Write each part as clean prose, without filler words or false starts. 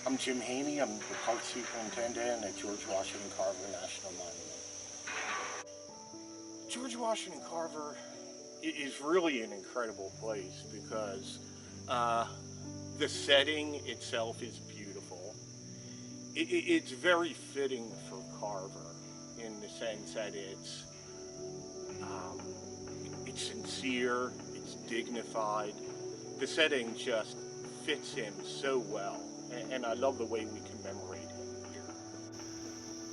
I'm Jim Haney. I'm the park superintendent at George Washington Carver National Monument. George Washington Carver is really an incredible place because the setting itself is beautiful. It's very fitting for Carver in the sense that it's sincere, it's dignified. The setting just fits him so well, and I love the way we commemorate him here.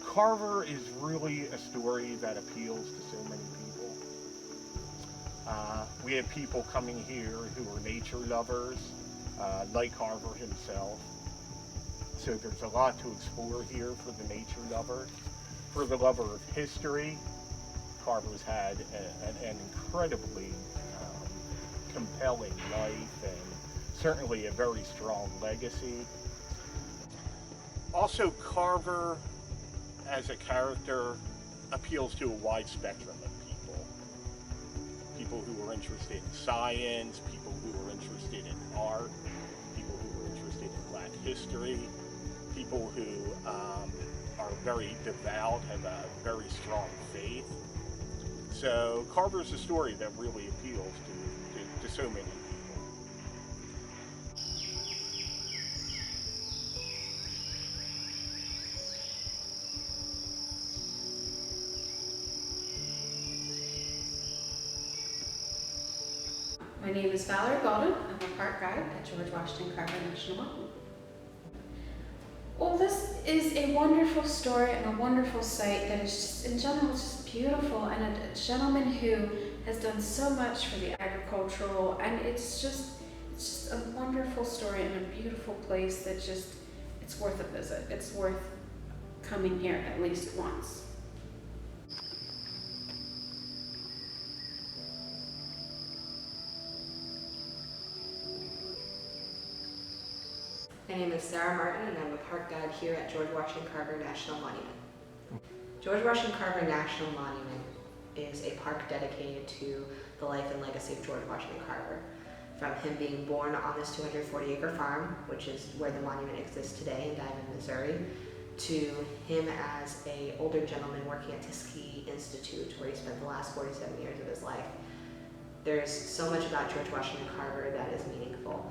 Carver is really a story that appeals to so many people. We have people coming here who are nature lovers, like Carver himself. So there's a lot to explore here for the nature lover. For the lover of history, Carver's had an incredibly compelling life and certainly a very strong legacy. Also, Carver as a character appeals to a wide spectrum of people. People who are interested in science, people who are interested in art, people who are interested in Black history, people who are very devout, have a very strong faith. So Carver's a story that really appeals to so many people. My name is Valerie Golden. I'm a park guide at George Washington Carver National Monument. Well, this is a wonderful story and a wonderful site that is just, in general, just beautiful, and a gentleman who has done so much for the agricultural, and it's just a wonderful story and a beautiful place that just, it's worth a visit. It's worth coming here at least once. My name is Sarah Martin, and I'm a park guide here at George Washington Carver National Monument. George Washington Carver National Monument is a park dedicated to the life and legacy of George Washington Carver. From him being born on this 240-acre farm, which is where the monument exists today in Diamond, Missouri, to him as an older gentleman working at Tuskegee Institute, where he spent the last 47 years of his life. There's so much about George Washington Carver that is meaningful.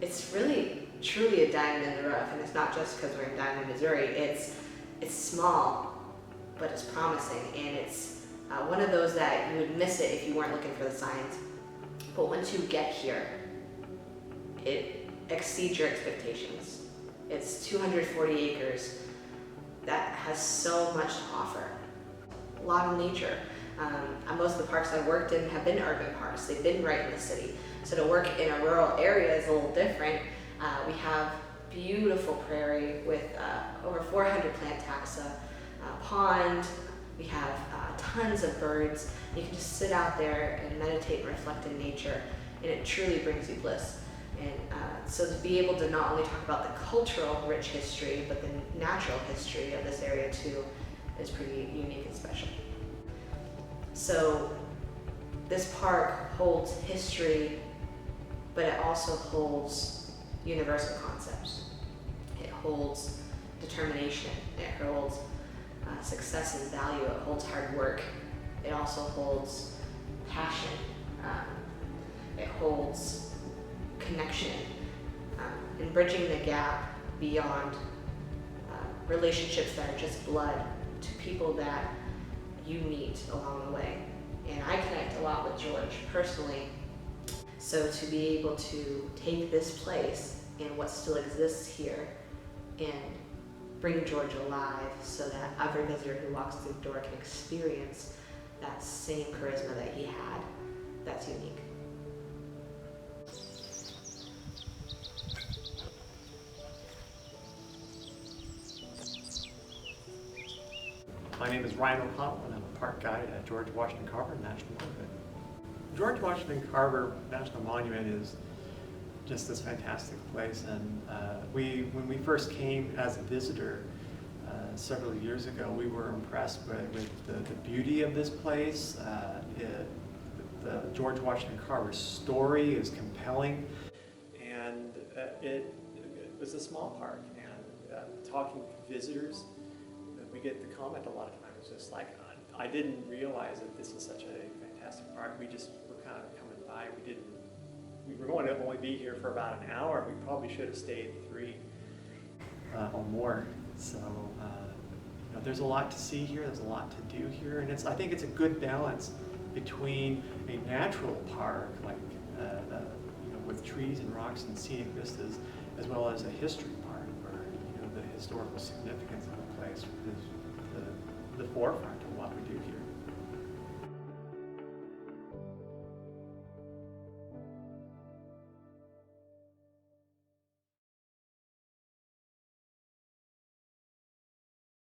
It's really truly a diamond in the rough, and it's not just because we're in Diamond, Missouri. It's small, but it's promising, and it's one of those that you would miss it if you weren't looking for the signs. But once you get here, it exceeds your expectations. It's 240 acres that has so much to offer. A lot of nature. Most of the parks I've worked in have been urban parks. They've been right in the city. So to work in a rural area is a little different. We have beautiful prairie with over 400 plant taxa, pond. We have tons of birds. You can just sit out there and meditate and reflect in nature, and it truly brings you bliss. And so to be able to not only talk about the cultural rich history, but the natural history of this area too is pretty unique and special. So this park holds history, but it also holds universal concepts. It holds determination, it holds success and value, it holds hard work, it also holds passion, it holds connection, and bridging the gap beyond relationships that are just blood to people that you meet along the way. And I connect a lot with George personally. So to be able to take this place and what still exists here and bring George alive so that every visitor who walks through the door can experience that same charisma that he had, that's unique. My name is Ryan O'Connell, and I'm a park guide at George Washington Carver National Monument. George Washington Carver National Monument is just this fantastic place, and when we first came as a visitor several years ago, we were impressed with the beauty of this place. The George Washington Carver story is compelling, and it was a small park. talking to visitors, we get the comment a lot of times, just like, I didn't realize that this is such a fantastic park. We just were kind of coming by. We were going to only be here for about an hour. We probably should have stayed 3 or more. So, there's a lot to see here. There's a lot to do here, and I think it's a good balance between a natural park, like with trees and rocks and scenic vistas, as well as a history park, where the historical significance of the place is the forefront.